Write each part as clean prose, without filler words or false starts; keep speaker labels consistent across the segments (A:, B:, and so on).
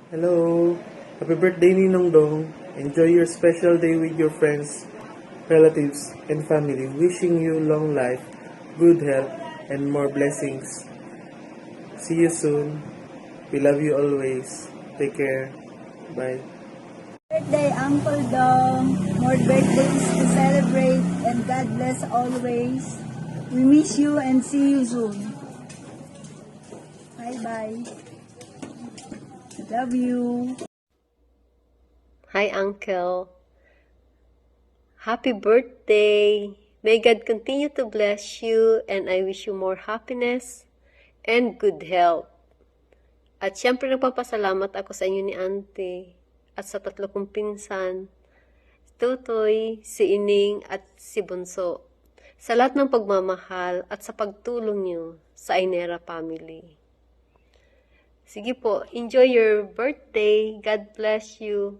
A: Hello. Happy birthday, Ninong Dong. Enjoy your special day with your friends, relatives, and family. Wishing you long life, good health, and more blessings. See you soon. We love you always. Take care. Bye.
B: Birthday, Uncle Dom. More birthdays to celebrate and God bless always. We miss you and see you soon. Bye-bye. Love you.
C: Hi, Uncle. Happy birthday! May God continue to bless you and I wish you more happiness and good health. At syempre nagpapasalamat ako sa inyo ni Auntie at sa tatlo kong pinsan, Tutoy, si Ining at si Bunso, sa lahat ng pagmamahal at sa pagtulong nyo sa Ainera family. Sige po, enjoy your birthday. God bless you.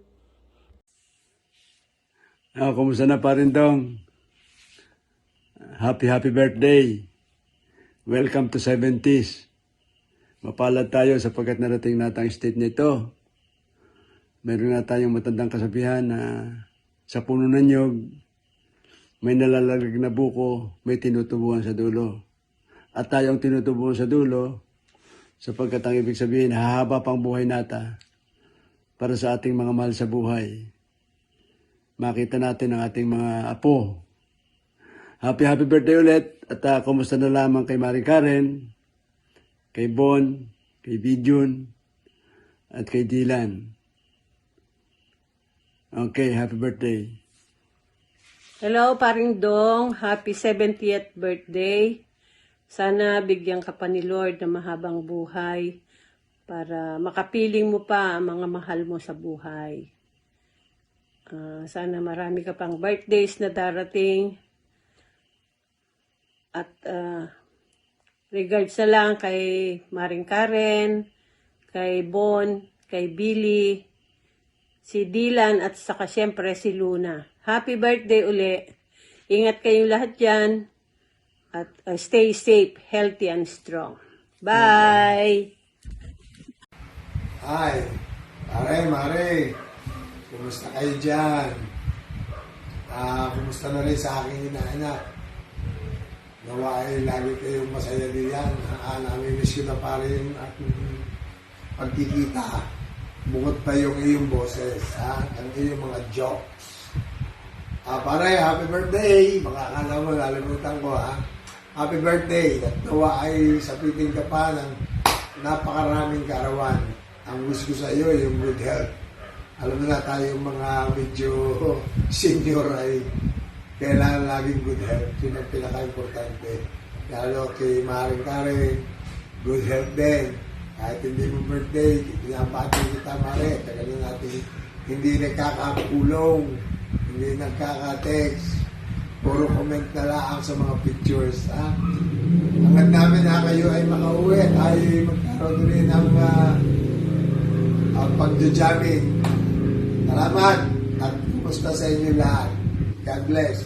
D: Kumusta na pa rin dong? Happy birthday. Welcome to 70s. Mapalad tayo sapagkat narating natin ang state nito. Meron na tayong matandang kasabihan na sa puno ng nyog, may nalalaglag na buko, may tinutubuan sa dulo. At tayong tinutubuan sa dulo, sapagkat ang ibig sabihin, hahaba pang buhay nata para sa ating mga mahal sa buhay. Makita natin ang ating mga apo. Happy birthday ulit. At kumusta na lamang kay Maring Karen, kay Bon, kay Bidjun, at kay Dylan. Okay, happy birthday.
E: Hello, Paring Dong. Happy 70th birthday. Sana bigyan ka pa ni Lord ng mahabang buhay para makapiling mo pa ang mga mahal mo sa buhay. Sana marami ka pang birthdays na darating. At regards na lang kay Maring Karen, kay Bon, kay Billy, si Dylan at saka syempre si Luna. Happy birthday uli. Ingat kayong lahat dyan. At stay safe, healthy, and strong. Bye!
F: Hi, Mare. Kumusta kayo dyan? Kumusta na rin sa aking inaanak? Nawa ay lagi kayong masaya din yan. Namimiss ko na pare yung ating pagkikita. Bukod pa yung iyong boses, ang iyong mga jokes. Pare, happy birthday! Baka akala mo, nalimutan ko Happy birthday! At nawa ay sapitin ka pa ng napakaraming kaarawan. Ang wish ko sa iyo, yung good health. Alam mo na tayong mga medyo senior ay kailangan laging good health. Yun ang pinaka-importante. Lalo kay Maring Karen, good health din. Kahit hindi mo birthday, pinapati kita, Mare. Tagal na natin hindi nagkakakulong, hindi nagkaka-text. Puro comment na lang sa mga pictures. Hanggang namin na kayo ay makauwi, ay magkaroon rin ng pagjajamming. Salamat at kumusta sa inyo lahat. God bless.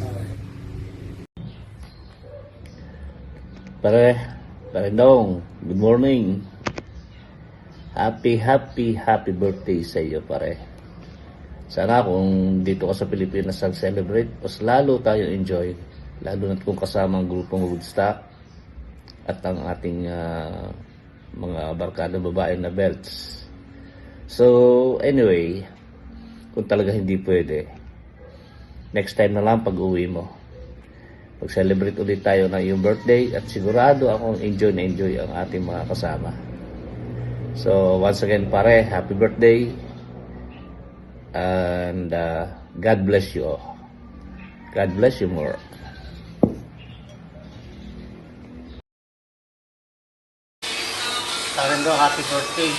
G: Pare Dong, good morning. Happy birthday sa iyo, pare. Sana kung dito ka sa Pilipinas nag-celebrate, mas lalo tayo enjoy. Lalo na kung kasama ang grupong Woodstock at ang ating mga barkada babae na belts. So, anyway, kung talaga hindi pwede, next time na lang pag-uwi mo. Mag-celebrate ulit tayo ng iyong birthday at sigurado akong enjoy na enjoy ang ating mga kasama. So, once again, pare, happy birthday. And God bless you all. God bless you more.
H: Tarendo, happy birthday.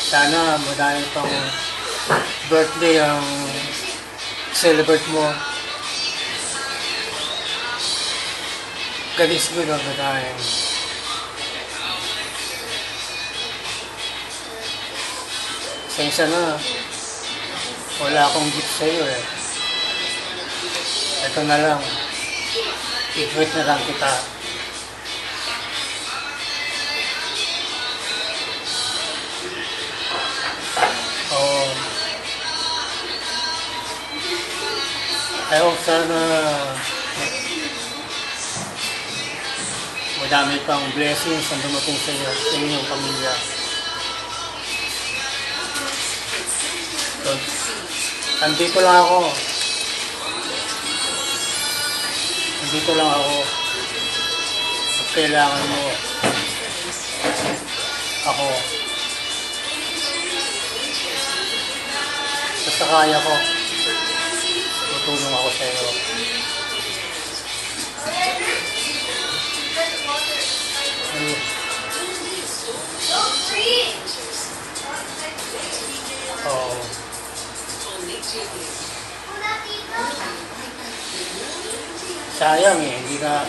H: Sana madami pang birthday ang celebrate mo. God is good all the time. Sensya na, wala akong gift sa'yo Ito na lang, i-tweet na lang kita. I hope sana madami pang blessings ang dumating sa iyo, sa inyong pamilya. So, nandito lang ako. Nandito lang ako. Pag kailangan mo, ako. Basta kaya ko, tutulong ako sa iyo. Oo. Sayang eh, hindi ka,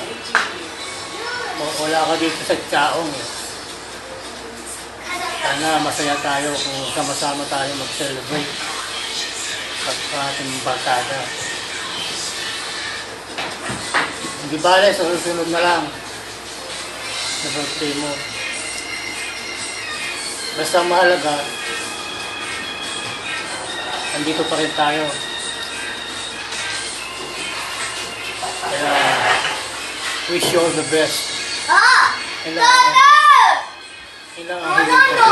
H: wala ka dito sa Chaong eh. Sana masaya tayo kung sama-sama tayo mag-celebrate sa ating barkada. Hindi bale, sa susunod na lang sa birthday mo. Basta mahalaga, andito pa rin tayo. Kaya, wish you all the best. Kailangan hiling ko.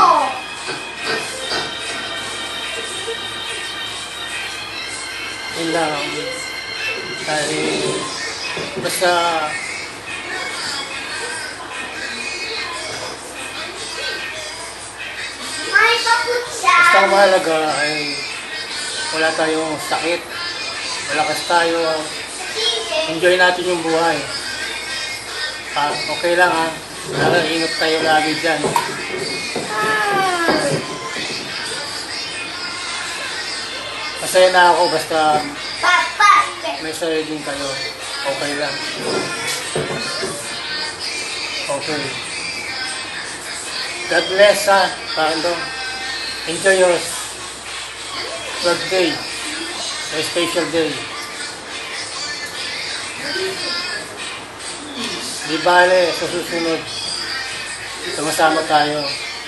H: Kailangan. Dahil, basta ang mahalaga ay wala tayong sakit, malakas tayo, enjoy natin yung buhay. Okay lang ha, ingat tayo lagi dyan. Masaya na ako basta may saya din kayo, okay lang. Okay. God bless ha, Panginoon. Enjoy your birthday, a special day. Di bale, sa susunod, sama-sama tayo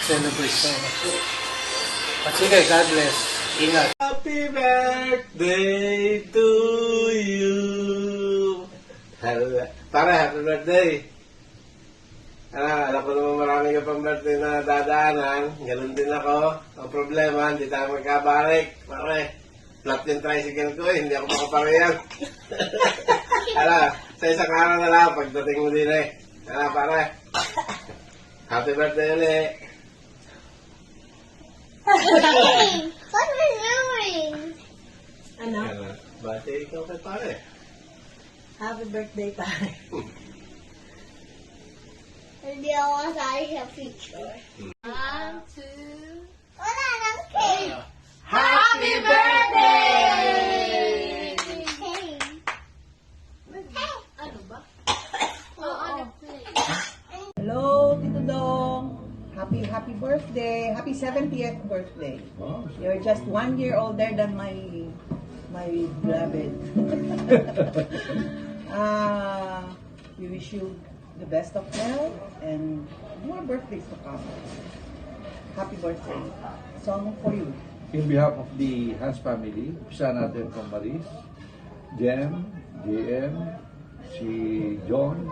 H: celebration. At sige, God bless. Ingat.
A: Happy birthday to you. Para, happy birthday. Alam ko naman marami ka pang birthday na dadaanan. Ganun din ako. Ang problema, hindi tayo magkabalik. Pare, flat yung tricycle ko eh. Hindi ako makaparehan. Sa isang araw na lang, pagdating mo din eh. Pare, happy birthday ulit.
I: What are you doing?
B: Ano?
A: Birthday ikaw kay pare.
B: Happy birthday, pare.
I: Hindi ako kasali sa picture. 1, 2... Wala nang cake!
A: Happy birthday!
I: Hey!
B: Ano ba?
I: Oo.
B: Hello, Tito Dong. Happy birthday. Happy 70th birthday. You're just 1 year older than my beloved. We wish you the best of health and more birthdays to come. Happy birthday. Song for you.
J: In behalf of the Hans family, umpisa natin kong Maris, Jem, JM, si John,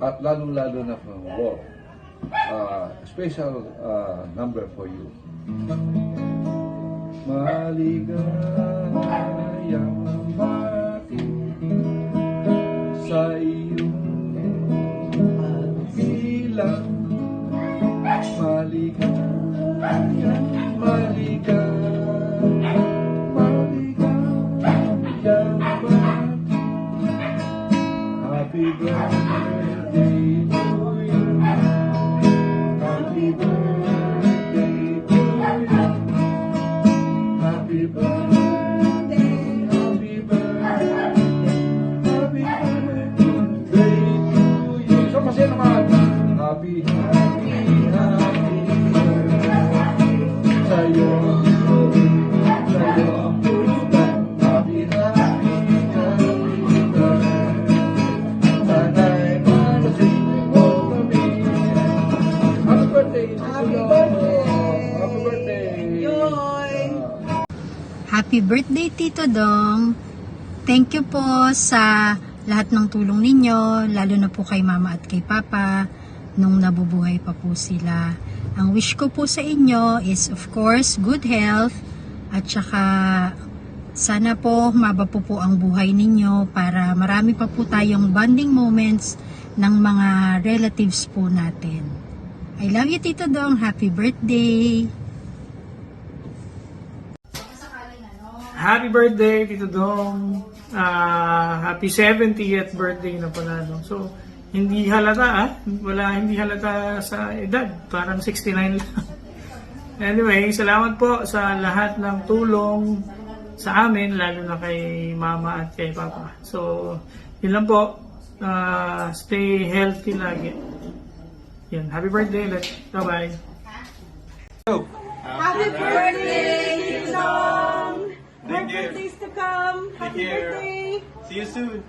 J: at lalo-lalo na from Bob. Special number for you. Maligayang bati sa iyong pagbilang. Maligayang bati Happy birthday to you. Happy birthday to you. Happy birthday, happy birthday, happy birthday to you. So masaya naman. Happy birthday sa'yo. Happy
B: birthday, Tito Dong.
K: thank you po sa lahat ng tulong ninyo, lalo na po kay Mama at kay Papa nung nabubuhay pa po sila. Ang wish ko po sa inyo is of course good health at saka sana po maba po ang buhay ninyo para marami pa po tayong bonding moments ng mga relatives po natin. I love you, Tito Dong. Happy birthday!
L: Happy birthday, Tito Dong. Happy 70th birthday na pala. No? So, hindi halata hindi halata sa edad. Parang 69 lang. Anyway, salamat po sa lahat ng tulong sa amin, lalo na kay Mama at kay Papa. So, yun lang po. Stay healthy lagi. Yan. Happy birthday ulit. Bye-bye.
B: Happy birthday, Tito Dong! More birthdays to come. Happy birthday.
A: See you soon.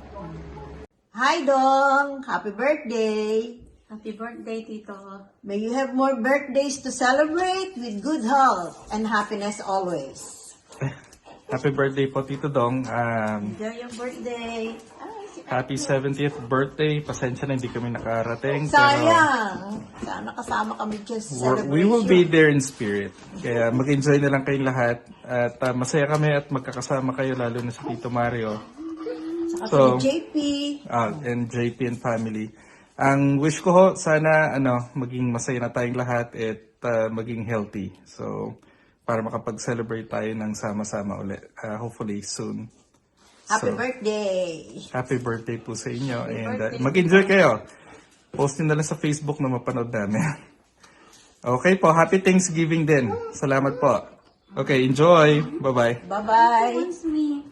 B: Hi, Dong. Happy birthday.
E: Happy birthday, Tito.
B: May you have more birthdays to celebrate with good health and happiness always.
M: Happy birthday po, Tito Dong.
B: Enjoy your birthday.
M: Happy 70th birthday. Pasensya na hindi kami nakarating.
B: Sayang. Sana kasama kami dyan sa celebration.
M: We will be there in spirit. Kaya mag-enjoy na lang kayong lahat. At masaya kami at magkakasama kayo, lalo na si Tito Mario.
B: Saka si JP.
M: And JP and family. Ang wish ko ho, sana maging masaya na tayong lahat at maging healthy. So, para makapag-celebrate tayo ng sama-sama ulit. Hopefully soon.
B: Happy birthday!
M: Happy birthday po sa inyo. And mag-enjoy kayo. Post nyo na lang sa Facebook na mapanood namin. Okay po, happy Thanksgiving din. Salamat po. Okay, enjoy. Bye-bye.
B: Bye-bye.